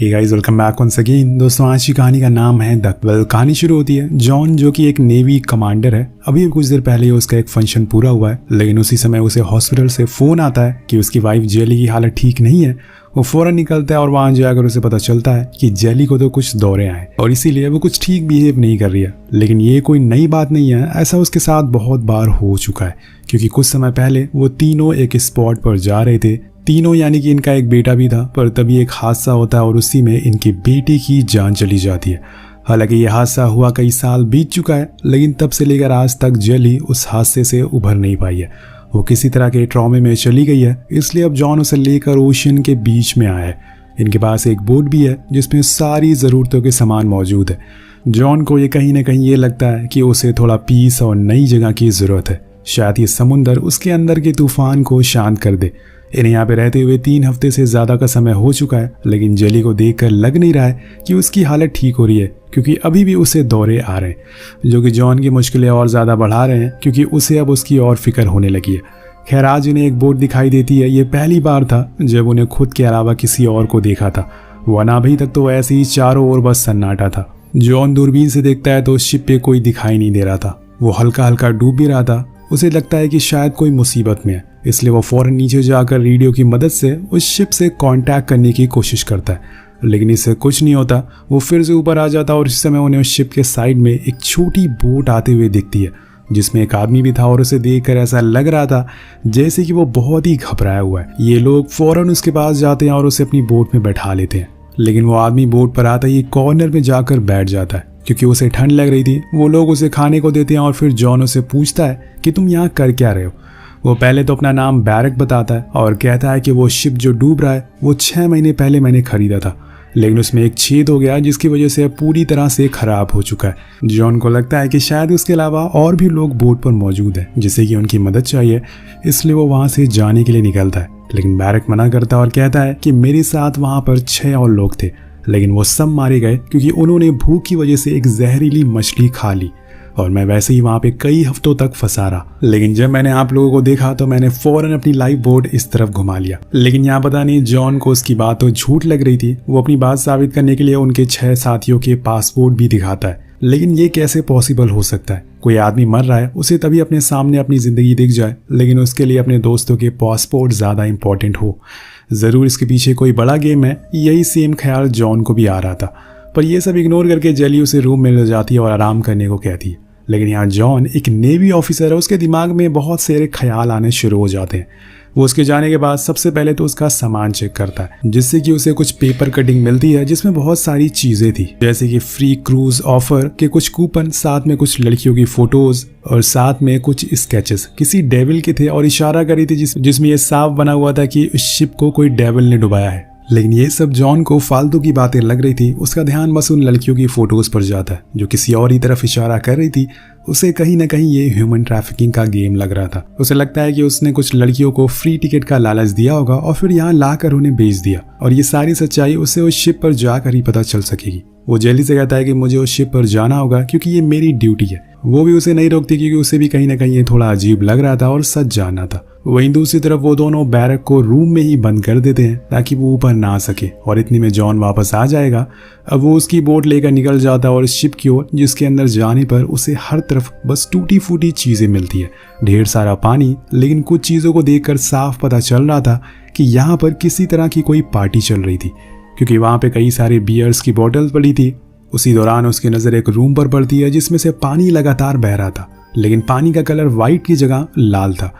हे guys, welcome back once again. दोस्तों, आज की कहानी का नाम है द वेल। कहानी शुरू होती है जॉन, जो कि एक नेवी कमांडर है। अभी कुछ देर पहले उसका एक फंक्शन पूरा हुआ है, लेकिन उसी समय उसे हॉस्पिटल से फोन आता है कि उसकी वाइफ जेली की हालत ठीक नहीं है। वो फौरन निकलता है और वहां जाकर उसे पता चलता है कि जेली को तो कुछ दौरे आए और इसीलिए वो कुछ ठीक बिहेव नहीं कर रही है। लेकिन ये कोई नई बात नहीं है, ऐसा उसके साथ बहुत बार हो चुका है, क्योंकि कुछ समय पहले वो तीनों एक स्पॉट पर जा रहे थे। तीनों यानी कि इनका एक बेटा भी था, पर तभी एक हादसा होता है और उसी में इनकी बेटी की जान चली जाती है। हालांकि यह हादसा हुआ कई साल बीत चुका है, लेकिन तब से लेकर आज तक जेली उस हादसे से उभर नहीं पाई है। वो किसी तरह के ट्रॉमे में चली गई है, इसलिए अब जॉन उसे लेकर ओशन के बीच में आया है। इनके पास एक बोट भी है जिसमें सारी ज़रूरतों के सामान मौजूद है। जॉन को ये कहीं ना कहीं ये लगता है कि उसे थोड़ा पीस और नई जगह की ज़रूरत है। शायद ये समुंदर उसके अंदर के तूफान को शांत कर दे। इन्हें यहाँ पे रहते हुए 3 हफ्ते से ज़्यादा का समय हो चुका है, लेकिन जेली को देखकर लग नहीं रहा है कि उसकी हालत ठीक हो रही है, क्योंकि अभी भी उसे दौरे आ रहे हैं, जो कि जॉन की मुश्किलें और ज़्यादा बढ़ा रहे हैं, क्योंकि उसे अब उसकी और फिक्र होने लगी है। खैर, आज इन्हें एक बोट दिखाई देती है। ये पहली बार था जब उन्हें खुद के अलावा किसी और को देखा था, वरना अभी तक तो ऐसे ही चारों ओर बस सन्नाटा था। जॉन दूरबीन से देखता है तो शिप पे कोई दिखाई नहीं दे रहा था। वो हल्का हल्का डूब भी रहा था। उसे लगता है कि शायद कोई मुसीबत में है, इसलिए वो फौरन नीचे जाकर रेडियो की मदद से उस शिप से कांटेक्ट करने की कोशिश करता है, लेकिन इससे कुछ नहीं होता। वो फिर से ऊपर आ जाता और इस समय उन्हें उस शिप के साइड में एक छोटी बोट आते हुए दिखती है, जिसमें एक आदमी भी था और उसे देखकर ऐसा लग रहा था जैसे कि वो बहुत ही घबराया हुआ है। ये लोग फौरन उसके पास जाते हैं और उसे अपनी बोट में बैठा लेते हैं, लेकिन वो आदमी बोट पर आता ही कॉर्नर में जाकर बैठ जाता है, क्योंकि उसे ठंड लग रही थी। वो लोग उसे खाने को देते हैं और फिर जॉन उसे पूछता है कि तुम यहाँ कर क्या रहे हो। वो पहले तो अपना नाम बैरक बताता है और कहता है कि वो शिप जो डूब रहा है वो 6 महीने पहले मैंने खरीदा था, लेकिन उसमें एक छेद हो गया जिसकी वजह से पूरी तरह से खराब हो चुका है। जॉन को लगता है कि शायद उसके अलावा और भी लोग बोट पर मौजूद हैं जिससे कि उनकी मदद चाहिए, इसलिए वो वहाँ से जाने के लिए निकलता है। लेकिन बैरक मना करता है और कहता है कि मेरे साथ वहाँ पर 6 और लोग थे, लेकिन वो सब मारे गए क्योंकि उन्होंने भूख की वजह से एक जहरीली मछली खा ली और मैं वैसे ही वहाँ पे कई हफ्तों तक फंसा रहा। लेकिन जब मैंने आप लोगों को देखा तो मैंने फौरन अपनी लाइफ बोट इस तरफ घुमा लिया। लेकिन यहाँ पता नहीं जॉन को उसकी बात तो झूठ लग रही थी। वो अपनी बात साबित करने के लिए उनके 6 साथियों के पासपोर्ट भी दिखाता है, लेकिन ये कैसे पॉसिबल हो सकता है? कोई आदमी मर रहा है, उसे तभी अपने सामने अपनी जिंदगी दिख जाए, लेकिन उसके लिए अपने दोस्तों के पासपोर्ट ज़्यादा इंपॉर्टेंट हो। ज़रूर इसके पीछे कोई बड़ा गेम है। यही सेम ख्याल जॉन को भी आ रहा था, पर यह सब इग्नोर करके जेली उसे रूम में ले जाती है और आराम करने को कहती है। लेकिन यहाँ जॉन एक नेवी ऑफिसर है, उसके दिमाग में बहुत सारे ख्याल आने शुरू हो जाते हैं। वो उसके जाने के बाद सबसे पहले तो उसका सामान चेक करता है, जिससे कि उसे कुछ पेपर कटिंग मिलती है जिसमें बहुत सारी चीजें थी, जैसे कि फ्री क्रूज ऑफर के कुछ कूपन, साथ में कुछ लड़कियों की फोटोज और साथ में कुछ स्केचेस किसी डेविल के थे और इशारा करी थी जिसमें ये साफ बना हुआ था कि उस शिप को कोई डेविल ने डुबाया है। लेकिन ये सब जॉन को फालतू की बातें लग रही थी। उसका ध्यान बस उन लड़कियों की फोटोज पर जाता है जो किसी और ही तरफ इशारा कर रही थी। उसे कहीं ना कहीं ये ह्यूमन ट्रैफिकिंग का गेम लग रहा था। उसे लगता है कि उसने कुछ लड़कियों को फ्री टिकट का लालच दिया होगा और फिर यहाँ लाकर उन्हें बेच दिया, और ये सारी सच्चाई उसे उस शिप पर जाकर ही पता चल सकेगी। वो जेली से कहता है कि मुझे उस शिप पर जाना होगा क्योंकि ये मेरी ड्यूटी है। वो भी उसे नहीं रोकती क्योंकि उसे भी कहीं ना कहीं ये थोड़ा अजीब लग रहा था और सच जानना था। वहीं दूसरी तरफ वो दोनों बैरक को रूम में ही बंद कर देते हैं ताकि वो ऊपर ना आ सके, और इतनी में जॉन वापस आ जाएगा। अब वो उसकी बोट लेकर निकल जाता है और इस शिप की ओर, जिसके अंदर जाने पर उसे हर तरफ बस टूटी फूटी चीजें मिलती है, ढेर सारा पानी। लेकिन कुछ चीजों को देखकर साफ पता चल रहा था कि यहाँ पर किसी तरह की कोई पार्टी चल रही थी, क्योंकि वहाँ पे कई सारे बियर्स की बॉटल्स पड़ी थी। उसी दौरान उसकी नज़र एक रूम पर पड़ती है जिसमें से पानी लगातार बह रहा था, लेकिन पानी का कलर वाइट की जगह लाल था,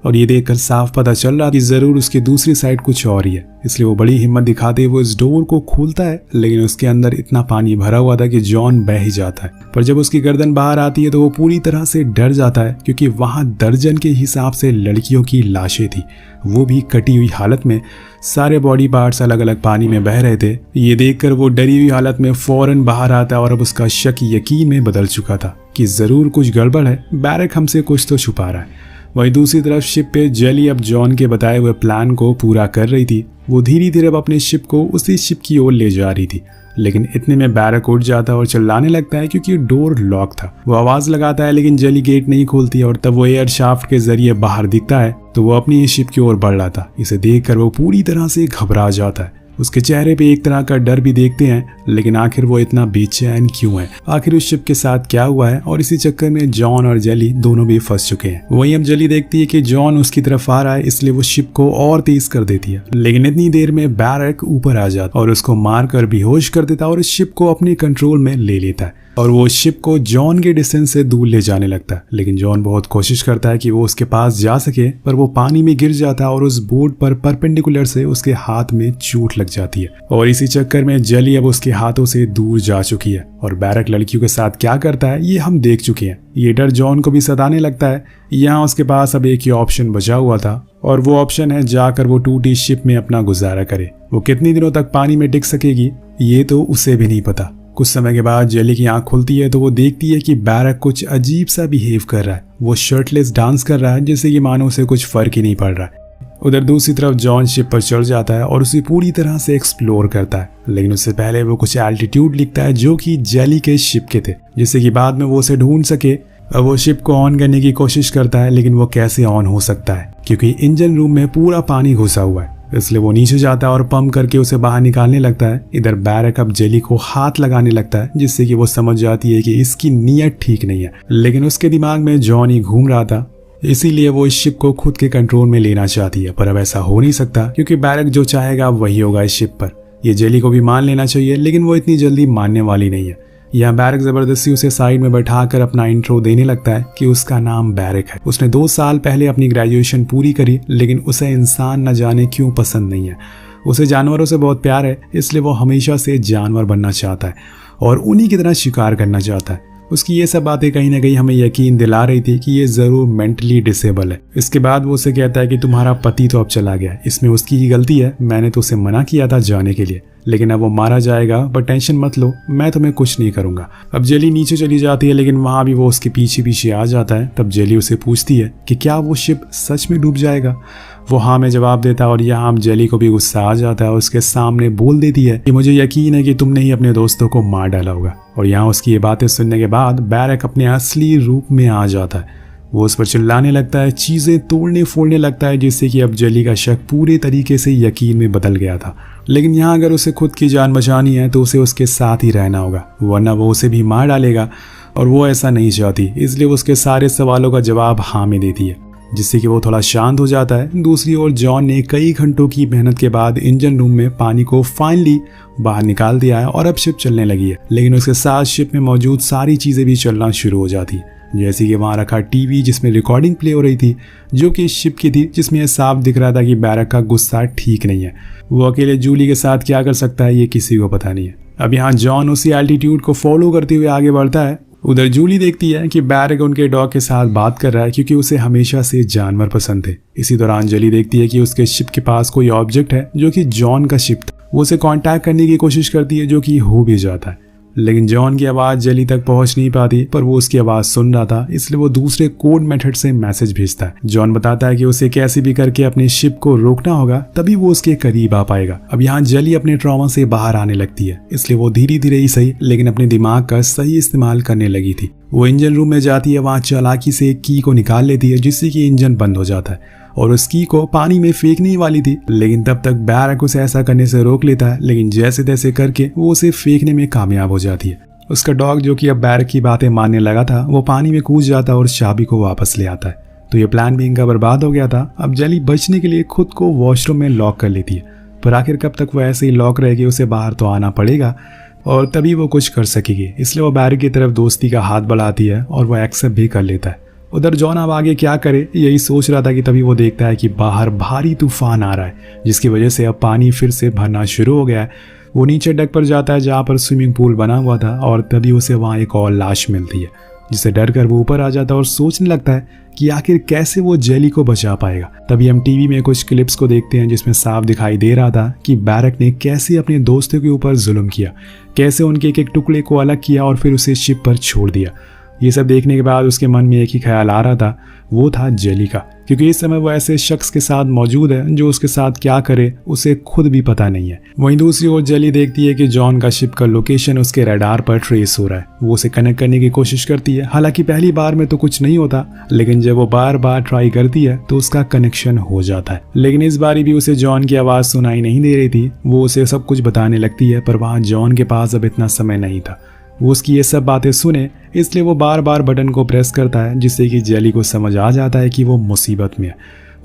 और ये देखकर साफ पता चल रहा कि जरूर उसकी दूसरी साइड कुछ और ही है। इसलिए वो बड़ी हिम्मत दिखाते हुए इस डोर को खोलता है, लेकिन उसके अंदर इतना पानी भरा हुआ था कि जॉन बह ही जाता है। पर जब उसकी गर्दन बाहर आती है तो वो पूरी तरह से डर जाता है, क्योंकि वहां दर्जन के हिसाब से लड़कियों की लाशें थी, वो भी कटी हुई हालत में। सारे बॉडी पार्ट्स अलग अलग पानी में बह रहे थे। ये देखकर वो डरी हुई हालत में फौरन बाहर आता है और अब उसका शक यकीन में बदल चुका था कि जरूर कुछ गड़बड़ है, बैरक हमसे कुछ तो छुपा रहा है। वहीं दूसरी तरफ शिप पे जेली अब जॉन के बताए हुए प्लान को पूरा कर रही थी। वो धीरे धीरे अब अपने शिप को उसी शिप की ओर ले जा रही थी, लेकिन इतने में बैरक उठ जाता है और चिल्लाने लगता है क्योंकि डोर लॉक था। वो आवाज लगाता है लेकिन जेली गेट नहीं खोलती और तब वो एयर शाफ्ट के जरिए बाहर दिखता है तो वो अपनी शिप की ओर बढ़ रहा था। इसे देखकर वो पूरी तरह से घबरा जाता है। उसके चेहरे पे एक तरह का डर भी देखते हैं, लेकिन आखिर वो इतना बेचैन क्यों है, आखिर उस शिप के साथ क्या हुआ है। और इसी चक्कर में जॉन और जेली दोनों भी फंस चुके हैं। वहीं अब जेली देखती है कि जॉन उसकी तरफ आ रहा है, इसलिए वो शिप को और तेज कर देती है, लेकिन इतनी देर में बैरक ऊपर आ जाता और उसको मारकर बेहोश कर देता और उस शिप को अपने कंट्रोल में ले लेता है और वो शिप को जॉन के डिस्टेंस से दूर ले जाने लगता है। लेकिन जॉन बहुत कोशिश करता है कि वो उसके पास जा सके, पर वो पानी में गिर जाता है और उस बोर्ड पर परपेंडिकुलर से उसके हाथ में चोट लग जाती है। और इसी चक्कर में जेली अब उसके हाथों से दूर जा चुकी है और बैरक लड़कियों के साथ क्या करता है ये हम देख चुके हैं। ये डर जॉन को भी सताने लगता है। यहाँ उसके पास अब एक ही ऑप्शन बचा हुआ था और वो ऑप्शन है जाकर वो टूटी शिप में अपना गुजारा करे। वो कितनी दिनों तक पानी में टिक सकेगी ये तो उसे भी नहीं पता। कुछ समय के बाद जेली की आंख खुलती है तो वो देखती है कि बैरक कुछ अजीब सा बिहेव कर रहा है। वो शर्टलेस डांस कर रहा है जैसे कि मानो उसे कुछ फर्क ही नहीं पड़ रहा है। उधर दूसरी तरफ जॉन शिप पर चढ़ जाता है और उसे पूरी तरह से एक्सप्लोर करता है, लेकिन उससे पहले वो कुछ एल्टीट्यूड लिखता है जो कि जेली के शिप के थे, जिससे कि बाद में वो उसे ढूंढ सके। अब वो शिप को ऑन करने की कोशिश करता है, लेकिन वो कैसे ऑन हो सकता है क्योंकि इंजन रूम में पूरा पानी घुसा हुआ है। इसलिए वो नीचे जाता है और पंप करके उसे बाहर निकालने लगता है। इधर बैरक अब जेली को हाथ लगाने लगता है, जिससे कि वो समझ जाती है कि इसकी नीयत ठीक नहीं है, लेकिन उसके दिमाग में जॉन ही घूम रहा था, इसीलिए वो इस शिप को खुद के कंट्रोल में लेना चाहती है। पर अब ऐसा हो नहीं सकता क्योंकि बैरक जो चाहेगा वही होगा इस शिप पर। ये जेली को भी मान लेना चाहिए, लेकिन वो इतनी जल्दी मानने वाली नहीं है। यहाँ बैरक जबरदस्ती उसे साइड में बैठाकर अपना इंट्रो देने लगता है कि उसका नाम बैरक है। उसने 2 साल पहले अपनी ग्रेजुएशन पूरी करी, लेकिन उसे इंसान न जाने क्यों पसंद नहीं है। उसे जानवरों से बहुत प्यार है, इसलिए वो हमेशा से जानवर बनना चाहता है और उन्हीं की तरह शिकार करना चाहता है। उसकी ये सब बातें कहीं ना कहीं हमें यकीन दिला रही थी कि ये जरूर मेंटली डिसेबल है। इसके बाद वो उसे कहता है कि तुम्हारा पति तो अब चला गया, इसमें उसकी ही गलती है, मैंने तो उसे मना किया था जाने के लिए, लेकिन अब वो मारा जाएगा, पर टेंशन मत लो, मैं तुम्हें कुछ नहीं करूंगा। अब जेली नीचे चली जाती है, लेकिन वहां भी वो उसके पीछे पीछे आ जाता है। तब जेली उसे पूछती है कि क्या वो शिप सच में डूब जाएगा। वो हाँ में जवाब देता है और यहाँ जेली को भी गुस्सा आ जाता है और उसके सामने बोल देती है कि मुझे यकीन है कि तुमने ही अपने दोस्तों को मार डाला होगा। और यहाँ उसकी ये बातें सुनने के बाद बैरक अपने असली रूप में आ जाता है। वो उस पर चिल्लाने लगता है, चीजें तोड़ने फोड़ने लगता है, जिससे कि अब जेली का शक पूरे तरीके से यकीन में बदल गया था। लेकिन यहाँ अगर उसे खुद की जान बचानी है तो उसे उसके साथ ही रहना होगा, वरना वो उसे भी मार डालेगा और वो ऐसा नहीं चाहती। इसलिए वो उसके सारे सवालों का जवाब हाँ में देती है, जिससे कि वो थोड़ा शांत हो जाता है। दूसरी ओर जॉन ने कई घंटों की मेहनत के बाद इंजन रूम में पानी को फाइनली बाहर निकाल दिया है और अब शिप चलने लगी है। लेकिन उसके साथ शिप में मौजूद सारी चीजें भी चलना शुरू हो जाती है, जैसे कि वहां रखा टीवी जिसमें रिकॉर्डिंग प्ले हो रही थी, जो कि इस शिप की थी, जिसमें यह साफ दिख रहा था कि बैरक का गुस्सा ठीक नहीं है। वो अकेले जूली के साथ क्या कर सकता है ये किसी को पता नहीं है। अब यहाँ जॉन उसी एल्टीट्यूड को फॉलो करते हुए आगे बढ़ता है। उधर जूली देखती है कि बैरक उनके डॉग के साथ बात कर रहा है, क्योंकि उसे हमेशा से जानवर पसंद थे। इसी दौरान जेली देखती है कि उसके शिप के पास कोई ऑब्जेक्ट है जो कि जॉन का शिप था। वो उसे कांटेक्ट करने की कोशिश करती है, जो कि हो भी जाता है, लेकिन जॉन की आवाज जेली तक पहुंच नहीं पाती। पर वो उसकी आवाज सुन रहा था, इसलिए वो दूसरे कोड मेथड से मैसेज भेजता है। जॉन बताता है कि उसे कैसे भी करके अपने शिप को रोकना होगा, तभी वो उसके करीब आ पाएगा। अब यहाँ जेली अपने ट्रॉमा से बाहर आने लगती है, इसलिए वो धीरे धीरे ही सही, लेकिन अपने दिमाग का सही इस्तेमाल करने लगी थी। वो इंजन रूम में जाती है, वहां चालाकी से एक की को निकाल लेती है, जिससे कि इंजन बंद हो जाता है और उस की को पानी में फेंकने ही वाली थी, लेकिन तब तक बैरक उसे ऐसा करने से रोक लेता है। लेकिन जैसे तैसे करके वो उसे फेंकने में कामयाब हो जाती है। उसका डॉग, जो कि अब बैरक की बातें मानने लगा था, वो पानी में कूद जाता है और चाबी को वापस ले आता है। तो ये प्लान भी इनका बर्बाद हो गया था। अब जेली बचने के लिए खुद को वॉशरूम में लॉक कर लेती है, पर आखिर कब तक वो ऐसे ही लॉक रहेगी, उसे बाहर तो आना पड़ेगा और तभी वो कुछ कर सकेगी। इसलिए वो बैरक की तरफ दोस्ती का हाथ बढ़ाती है और वो एक्सेप्ट भी कर लेता है। उधर जॉन अब आगे क्या करे यही सोच रहा था कि तभी वो देखता है कि बाहर भारी तूफान आ रहा है, जिसकी वजह से अब पानी फिर से भरना शुरू हो गया है। वो नीचे डेक पर जाता है जहाँ पर स्विमिंग पूल बना हुआ था और तभी उसे वहाँ एक और लाश मिलती है, जिससे डर कर वो ऊपर आ जाता है और सोचने लगता है कि आखिर कैसे वो जेली को बचा पाएगा। तभी हम टीवी में कुछ क्लिप्स को देखते हैं, जिसमें साफ दिखाई दे रहा था कि बैरक ने कैसे अपने दोस्तों के ऊपर जुल्म किया, कैसे उनके एक एक टुकड़े को अलग किया और फिर उसे शिप पर छोड़ दिया। ये सब देखने के बाद उसके मन में एक ही ख्याल आ रहा था, वो था जेली का, क्योंकि इस समय वो ऐसे शख्स के साथ मौजूद है जो उसके साथ क्या करे उसे खुद भी पता नहीं है। वहीं दूसरी ओर जेली देखती है कि जॉन का शिप का लोकेशन उसके रडार पर ट्रेस हो रहा है। वो उसे कनेक्ट करने की कोशिश करती है। हालांकि पहली बार में तो कुछ नहीं होता, लेकिन जब वो बार बार ट्राई करती है तो उसका कनेक्शन हो जाता है। लेकिन इस बारी भी उसे जॉन की आवाज सुनाई नहीं दे रही थी। वो उसे सब कुछ बताने लगती है, पर वहां जॉन के पास अब इतना समय नहीं था वो उसकी ये सब बातें सुने, इसलिए वो बार बार बटन को प्रेस करता है, जिससे कि जेली को समझ आ जाता है कि वो मुसीबत में है।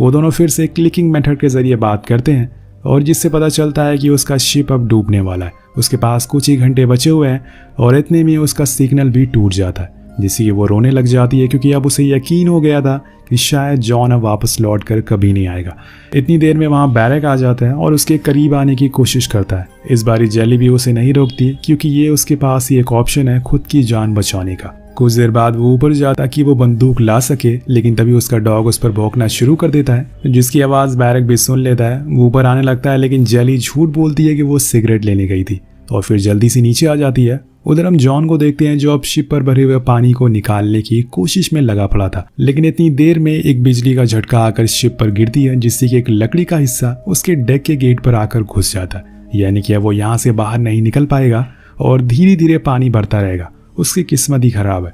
वो दोनों फिर से क्लिकिंग मेथड के जरिए बात करते हैं और जिससे पता चलता है कि उसका शिप अब डूबने वाला है। उसके पास कुछ ही घंटे बचे हुए हैं और इतने में उसका सिग्नल भी टूट जाता है, जिससे कि वो रोने लग जाती है, क्योंकि अब उसे यकीन हो गया था कि शायद जॉन अब वापस लौट कर कभी नहीं आएगा। इतनी देर में वहाँ बैरक आ जाता है और उसके करीब आने की कोशिश करता है। इस बारी जेली भी उसे नहीं रोकती, क्योंकि ये उसके पास ही एक ऑप्शन है खुद की जान बचाने का। कुछ देर बाद वो ऊपर जाता कि वो बंदूक ला सके, लेकिन तभी उसका डॉग उस पर भौंकना शुरू कर देता है, जिसकी आवाज़ बैरक भी सुन लेता है। वो ऊपर आने लगता है, लेकिन जेली झूठ बोलती है कि वो सिगरेट लेने गई थी और फिर जल्दी से नीचे आ जाती है। उधर हम जॉन को देखते हैं जो अब शिप पर भरे हुए पानी को निकालने की कोशिश में लगा पड़ा था, लेकिन इतनी देर में एक बिजली का झटका आकर शिप पर गिरती है, जिससे कि एक लकड़ी का हिस्सा उसके डेक के गेट पर आकर घुस जाता है। यानी कि अब वो यहाँ से बाहर नहीं निकल पाएगा और धीरे धीरे पानी भरता रहेगा। उसकी किस्मत ही खराब है।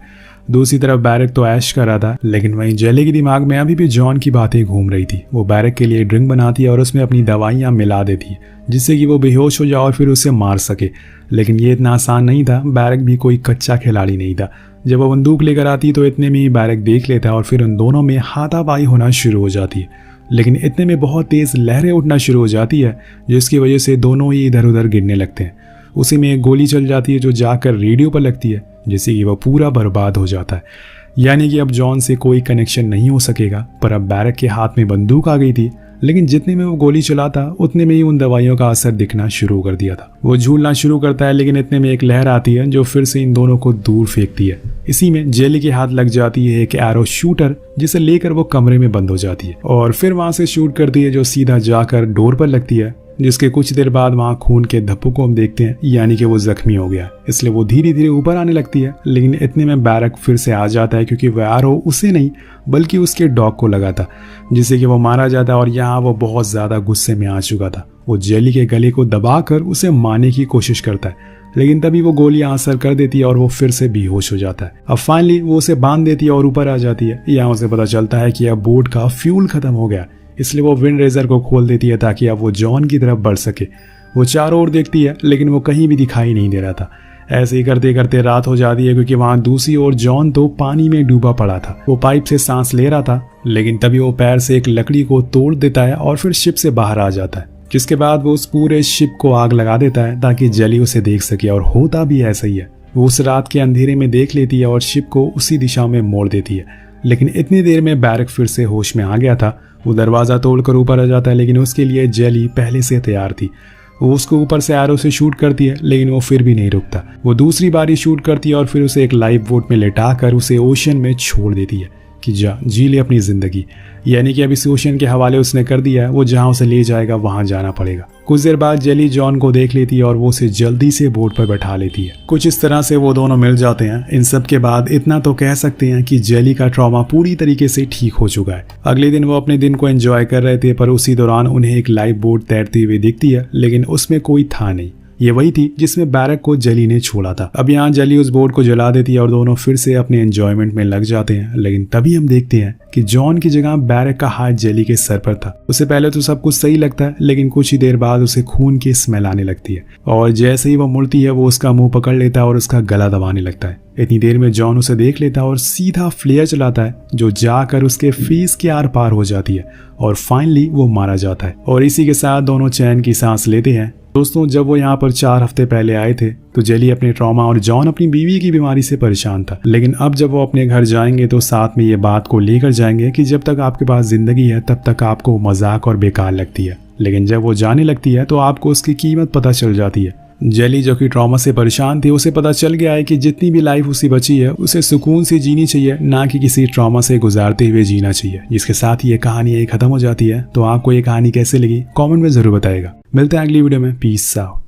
दूसरी तरफ बैरक तो ऐश कर रहा था, लेकिन वहीं जेली के दिमाग में अभी भी जॉन की बातें घूम रही थी। वो बैरक के लिए ड्रिंक बनाती है और उसमें अपनी दवाइयाँ मिला देती है, जिससे कि वो बेहोश हो जाए और फिर उसे मार सके। लेकिन ये इतना आसान नहीं था। बैरक भी कोई कच्चा खिलाड़ी नहीं था। जब वो बंदूक लेकर आती तो इतने में ही बैरक देख लेता है और फिर उन दोनों में हाथापाई होना शुरू हो जाती है। लेकिन इतने में बहुत तेज लहरें उठना शुरू हो जाती है, जिसकी वजह से दोनों ही इधर उधर गिरने लगते हैं। उसी में एक गोली चल जाती है जो जाकर रेडियो पर लगती है, जिससे कि वह पूरा बर्बाद हो जाता है। यानी कि अब जॉन से कोई कनेक्शन नहीं हो सकेगा। पर अब बैरक के हाथ में बंदूक आ गई थी, लेकिन जितने में वो गोली चलाता उतने में ही उन दवाइयों का असर दिखना शुरू कर दिया था। वो झूलना शुरू करता है, लेकिन इतने में एक लहर आती है जो फिर से इन दोनों को दूर फेंकती है। इसी में जेली के हाथ लग जाती है एक एरो शूटर, जिसे लेकर वो कमरे में बंद हो जाती है और फिर वहां से शूट करती है, जो सीधा जाकर डोर पर लगती है। जिसके कुछ देर बाद वहां खून के धब्बों को हम देखते हैं, यानी कि वो जख्मी हो गया। इसलिए वो धीरे धीरे ऊपर आने लगती है, लेकिन इतने में बैरक फिर से आ जाता है, क्योंकि वह एरो उसे नहीं बल्कि उसके डॉग को लगा था, जिससे कि वो मारा जाता है। और यहाँ वो बहुत ज्यादा गुस्से में आ चुका था। वो जेली के गले को दबाकर उसे मारने की कोशिश करता है, लेकिन तभी वो गोलियां असर कर देती है और वो फिर से बेहोश हो जाता है। अब फाइनली वो उसे बांध देती है और ऊपर आ जाती है। यहाँ उसे पता चलता है कि अब बोट का फ्यूल खत्म हो गया, इसलिए वो विंड रेजर को खोल देती है ताकि अब वो जॉन की तरफ बढ़ सके। वो चारों ओर देखती है, लेकिन वो कहीं भी दिखाई नहीं दे रहा था। ऐसे ही करते करते रात हो जाती है, क्योंकि वहां दूसरी ओर जॉन तो पानी में डूबा पड़ा था। वो पाइप से सांस ले रहा था, लेकिन तभी वो पैर से एक लकड़ी को तोड़ देता है और फिर शिप से बाहर आ जाता है, जिसके बाद वो उस पूरे शिप को आग लगा देता है ताकि जेली उसे देख सके। और होता भी ऐसा ही है। वो उस रात के अंधेरे में देख लेती है और शिप को उसी दिशा में मोड़ देती है। लेकिन इतनी देर में बैरक फिर से होश में आ गया था। वो दरवाजा तोड़कर ऊपर आ जाता है, लेकिन उसके लिए जेली पहले से तैयार थी। वो उसको ऊपर से एरो से शूट करती है, लेकिन वो फिर भी नहीं रुकता। वो दूसरी बारी शूट करती है और फिर उसे एक लाइफ बोट में लेटाकर उसे ओशन में छोड़ देती है कि जा जी ले अपनी जिंदगी। यानी कि अब इस ओशन के हवाले उसने कर दिया है। वो जहां उसे ले जाएगा वहां जाना पड़ेगा। कुछ देर बाद जेली जॉन को देख लेती है और वो उसे जल्दी से बोट पर बैठा लेती है। कुछ इस तरह से वो दोनों मिल जाते हैं। इन सब के बाद इतना तो कह सकते हैं कि जेली का ट्रॉमा पूरी तरीके से ठीक हो चुका है। अगले दिन वो अपने दिन को एंजॉय कर रहे थे, पर उसी दौरान उन्हें एक लाइफ बोट तैरती हुई दिखती है, लेकिन उसमें कोई था नहीं। ये वही थी जिसमें बैरक को जेली ने छोड़ा था। अब यहाँ जेली उस बोट को जला देती है और दोनों फिर से अपने एंजॉयमेंट में लग जाते हैं। लेकिन तभी हम देखते हैं कि जॉन की जगह बैरक का हाथ जेली के सर पर था। उसे पहले तो सब कुछ सही लगता है, लेकिन कुछ ही देर बाद उसे खून की स्मेल आने लगती है और जैसे ही वो मुड़ती है वो उसका मुंह पकड़ लेता है और उसका गला दबाने लगता है। इतनी देर में जॉन उसे देख लेता है और सीधा फ्लेयर चलाता है, जो जाकर उसके फेस के आर पार हो जाती है और फाइनली वो मारा जाता है। और इसी के साथ दोनों चैन की सांस लेते हैं। दोस्तों, जब वो यहाँ पर 4 हफ्ते पहले आए थे तो जेली अपने ट्रॉमा और जॉन अपनी बीवी की बीमारी से परेशान था। लेकिन अब जब वो अपने घर जाएंगे तो साथ में ये बात को लेकर जाएंगे कि जब तक आपके पास जिंदगी है तब तक आपको मजाक और बेकार लगती है, लेकिन जब वो जाने लगती है तो आपको उसकी कीमत पता चल जाती है। जेली जो कि ट्रॉमा से परेशान थी, उसे पता चल गया है कि जितनी भी लाइफ उसी बची है उसे सुकून से जीनी चाहिए, ना कि किसी ट्रॉमा से गुजारते हुए जीना चाहिए। जिसके साथ ये कहानी यही खत्म हो जाती है। तो आपको ये कहानी कैसे लगी कमेंट में जरूर बताएगा। मिलते हैं अगली वीडियो में। Peace out.